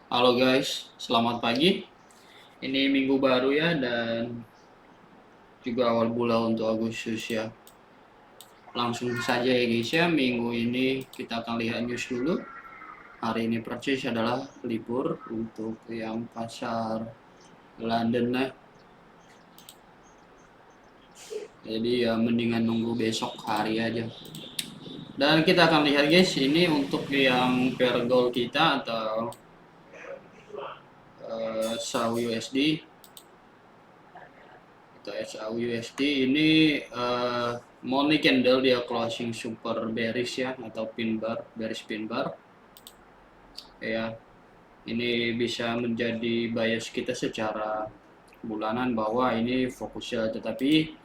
Halo guys, selamat pagi. Ini minggu baru ya dan juga awal bulan untuk Agustus ya. Langsung saja ya guys ya, minggu ini kita akan lihat news dulu. Hari ini persis adalah libur untuk yang pasar London lah. Jadi ya mendingan nunggu besok hari aja. Dan kita akan lihat guys, ini untuk yang pair gold kita atau SAU USD atau SAUUSD ini money candle dia closing super bearish ya atau pin bar, bearish pin bar ya. Ini bisa menjadi bias kita secara bulanan bahwa ini fokusnya, tetapi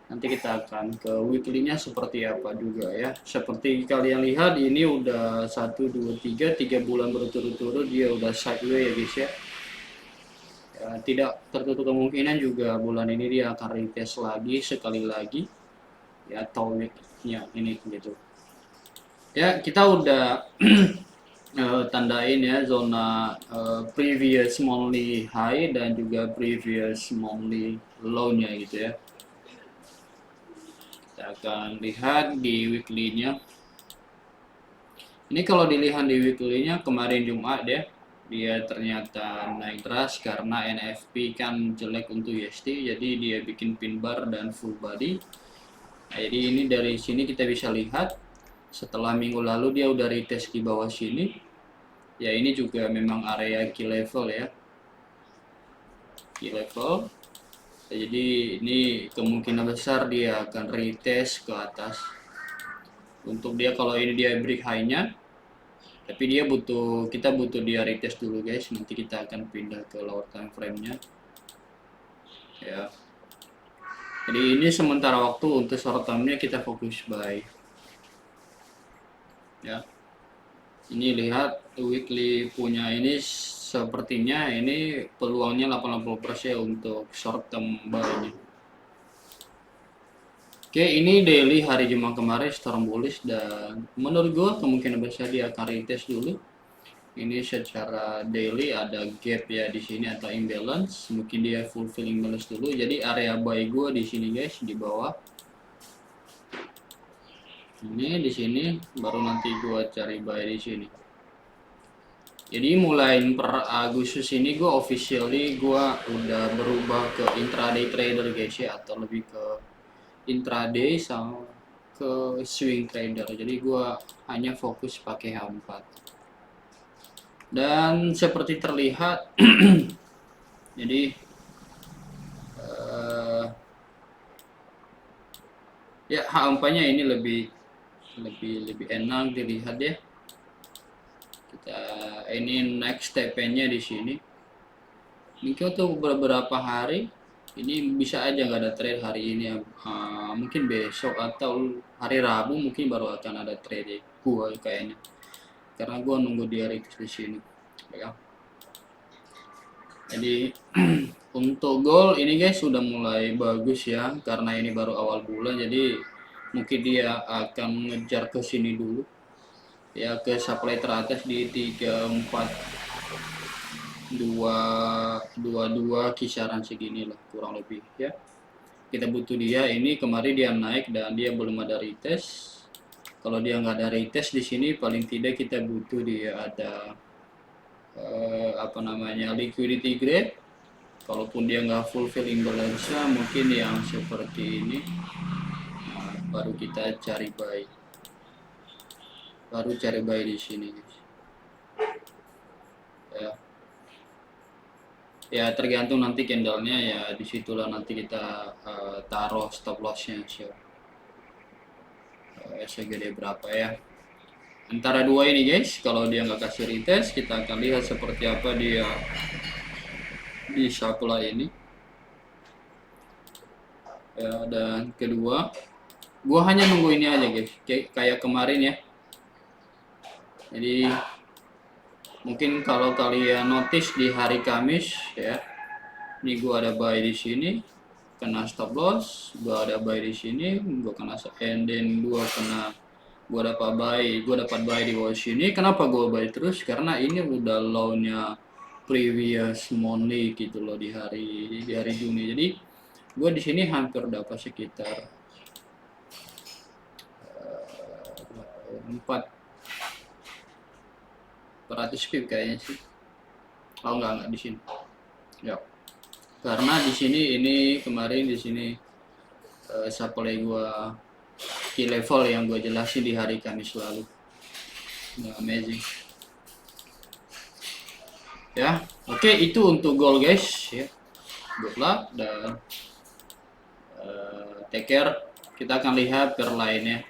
nanti kita akan ke weekly-nya seperti apa juga ya. Seperti kalian lihat ini udah 1 2 3 bulan berturut-turut dia udah sideways ya guys ya. Tidak tertutup kemungkinan juga bulan ini dia akan retest lagi sekali lagi ya, taunya ini gitu ya. Kita udah tandain ya zona previous monthly high dan juga previous monthly low-nya gitu ya. Kita akan lihat di weekly-nya. Ini kalau dilihat di weekly-nya kemarin Jumat ya, dia ternyata naik deras karena NFP kan jelek untuk USD, jadi dia bikin pin bar dan full body. Nah, jadi ini dari sini kita bisa lihat setelah minggu lalu dia udah retest di bawah sini. Ya ini juga memang area key level ya. Key level. Jadi ini kemungkinan besar dia akan retest ke atas. Untuk dia kalau ini dia break high-nya, tapi kita butuh dia retest dulu guys. Nanti kita akan pindah ke lower time frame-nya. Ya. Jadi ini sementara waktu untuk short term-nya kita fokus buy. Ya. Ini lihat weekly punya ini sepertinya ini peluangnya 80% untuk short term buy-nya. Oke, ini daily hari Jumat kemarin storm bullish dan menurut gua kemungkinan besar dia akan retest dulu. Ini secara daily ada gap ya di sini atau imbalance, mungkin dia fulfill imbalance dulu. Jadi area buy gua di sini guys, di bawah. Ini di sini baru nanti gua cari buy di sini. Jadi mulai per Agustus ini gue officially gue udah berubah ke intraday trader guys ya, atau lebih ke intraday sama ke swing trader. Jadi gue hanya fokus pakai H4 dan seperti terlihat jadi ya H4-nya ini lebih enak dilihat ya. Kita ini next step-nya di sini. Mungkin untuk beberapa hari ini bisa aja nggak ada trade hari ini ya. Mungkin besok atau hari Rabu mungkin baru akan ada trade gua kayaknya. Karena gua nunggu dia retest di sini. Ya. Jadi untuk gold ini guys sudah mulai bagus ya, karena ini baru awal bulan, jadi mungkin dia akan ngejar ke sini dulu ya, ke supply teratas di 3422 kisaran segini lah kurang lebih ya. Kita butuh dia, ini kemarin dia naik dan dia belum ada retest. Kalau dia nggak ada retest di sini paling tidak kita butuh dia ada liquidity grade. Kalaupun dia nggak fulfill imbalance mungkin yang seperti ini, baru kita cari buy, di sini ya. Ya tergantung nanti candlenya ya, disitulah nanti kita taruh stop lossnya segede berapa ya. Antara dua ini guys, kalau dia nggak kasih retest kita akan lihat seperti apa dia di supply ini ya. Dan kedua gua hanya nunggu ini aja guys, kayak kemarin ya. Jadi mungkin kalau kalian notice di hari Kamis ya, ini gua ada buy di sini kena stop loss, gua ada buy di sini gua kena, and then gua dapat buy di bawah sini. Kenapa gua buy terus? Karena ini udah low-nya previous monthly gitu loh di hari Juni. Jadi gue di sini hampir dapat sekitar 400 pip kayaknya sih. Oh enggak di sini. Ya. Karena di sini ini kemarin di sini supply gua key level yang gue jelasin di hari Kamis lalu. Nah, amazing. Ya, oke, itu untuk goal guys ya. Good luck dan take care. Kita akan lihat per lainnya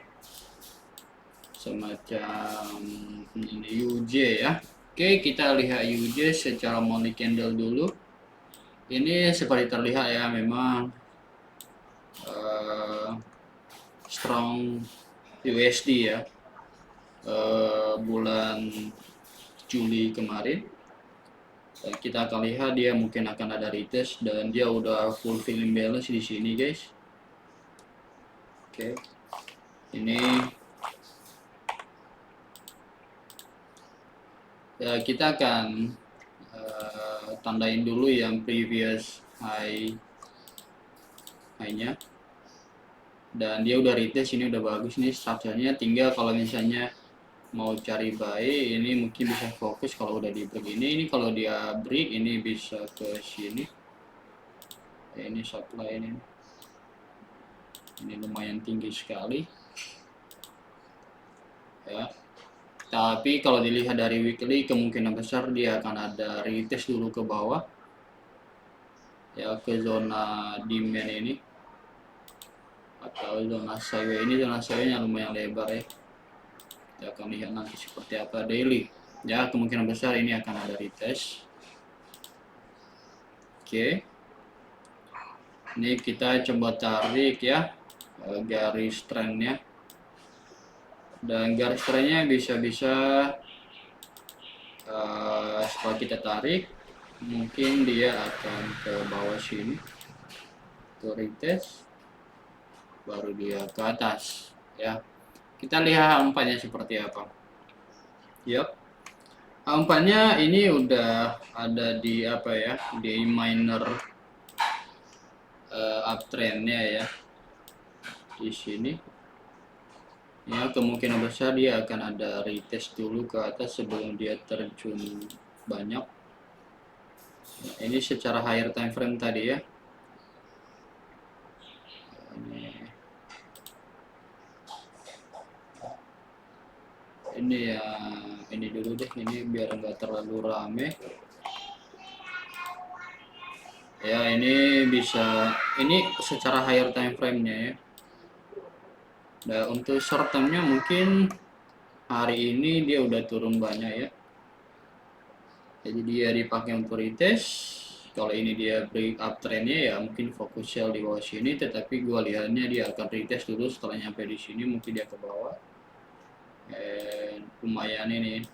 semacam ini UJ ya. Oke, kita lihat UJ secara monthly candle dulu. Ini seperti terlihat ya, memang strong USD ya, bulan Juli kemarin. Dan kita akan lihat dia mungkin akan ada retest dan dia udah full filling balance di sini guys. Oke, ini ya, kita akan tandain dulu yang previous high-nya, dan dia udah retest, ini udah bagus nih structure-nya. Tinggal kalau misalnya mau cari buy, ini mungkin bisa fokus kalau udah di break ini kalau dia break ini bisa ke sini. Ini supply ini lumayan tinggi sekali ya. Tapi kalau dilihat dari weekly, kemungkinan besar dia akan ada retest dulu ke bawah ya, ke zona demand ini atau zona sideways. Ini zona sideways-nya lumayan lebar ya. Kita akan lihat nanti seperti apa daily ya. Kemungkinan besar ini akan ada retest. Oke, ini kita coba tarik ya garis trendnya, dan garis trendnya bisa-bisa setelah kita tarik mungkin dia akan ke bawah sini, ke retest, baru dia ke atas ya. Kita lihat umpannya seperti apa. Yup, umpannya ini udah ada di apa ya, di minor uptrendnya ya di sini ya. Kemungkinan besar dia akan ada retest dulu ke atas sebelum dia terjun banyak. Nah, ini secara higher time frame tadi ya. Ini ya, ini dulu deh, ini biar nggak terlalu rame ya. Ini bisa, ini secara higher time frame nya ya. Nah, untuk short term-nya mungkin hari ini dia udah turun banyak ya, jadi dia dipakai untuk retest. Kalau ini dia break up trendnya ya mungkin fokus sell di bawah sini, tetapi gua lihatnya dia akan retest dulu. Setelah nyampe di sini mungkin dia ke bawah. Lumayan ini.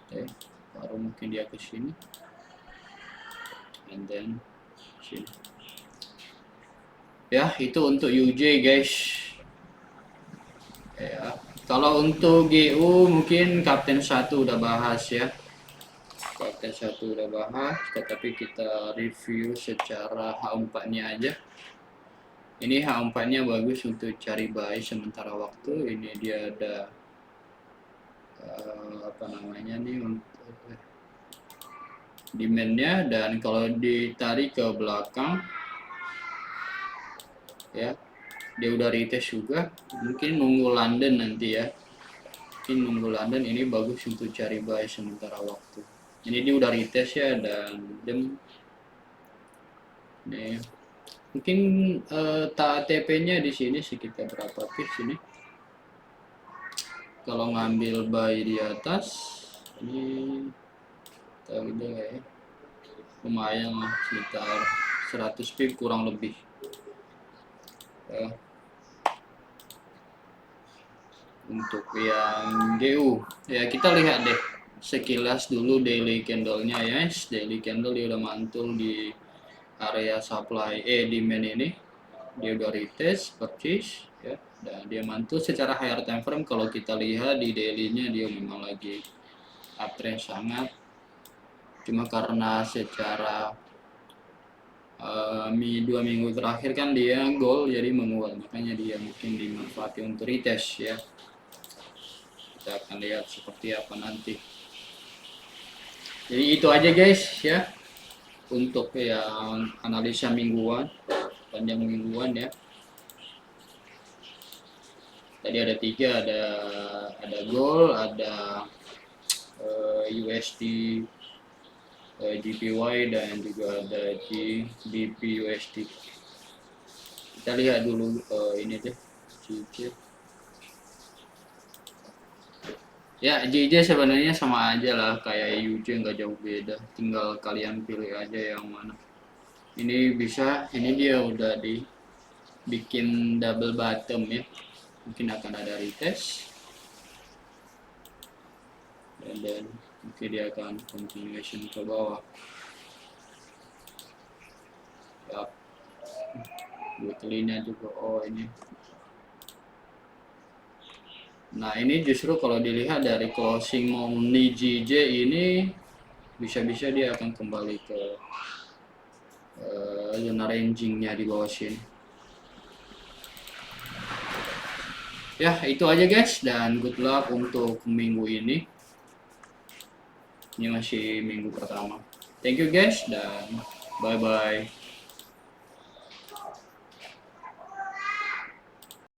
Oke, baru mungkin dia ke sini. And then sini. Ya, itu untuk UJ guys. Ya, kalau untuk GU mungkin Kapten 1 udah bahas ya. Kapten 1 udah bahas, tetapi kita review secara H4-nya aja. Ini H4-nya bagus untuk cari buy sementara waktu. Ini dia ada apa namanya nih, untuk demand-nya, dan kalau ditarik ke belakang ya, dia udah retest juga. Mungkin nunggu London nanti ya. Mungkin nunggu London, ini bagus untuk cari buy sementara waktu. Ini dia udah retest ya, dan nih mungkin TP-nya di sini sekitar berapa pips ini. Kalau ngambil buy di atas ini tahu ya, lumayan lah, sekitar 100 pip kurang lebih ya. Untuk yang GU ya, kita lihat deh sekilas dulu daily candle-nya ya. Daily candle dia udah mantul di area supply demand ini, dia udah retest purchase ya, dan dia mantul secara higher time frame. Kalau kita lihat di daily-nya dia memang lagi uptrend sangat Cuma karena secara 2 minggu terakhir kan dia gol jadi menguat, makanya dia mungkin dimanfaatkan untuk retest ya. Kita akan lihat seperti apa nanti. Jadi itu aja guys ya untuk yang analisa mingguan, panjang mingguan ya. Tadi ada 3, ada gol, ada USD, GPY, dan juga ada GBP USD. Kita lihat dulu ini deh, GJ. Ya, JJ sebenarnya sama aja lah kayak UJ, nggak jauh beda. Tinggal kalian pilih aja yang mana. Ini bisa, ini dia udah dibikin double bottom ya. Mungkin akan ada retest. Dan mungkin dia akan continuation ke bawah. Yap. Weekly-nya juga, oh ini. Nah ini justru kalau dilihat dari closing monthly JJ ini bisa-bisa dia akan kembali ke zona ranging-nya di bawah sini. Ya itu aja guys, dan good luck untuk minggu ini. Ini masih minggu pertama. Thank you guys, dan bye bye.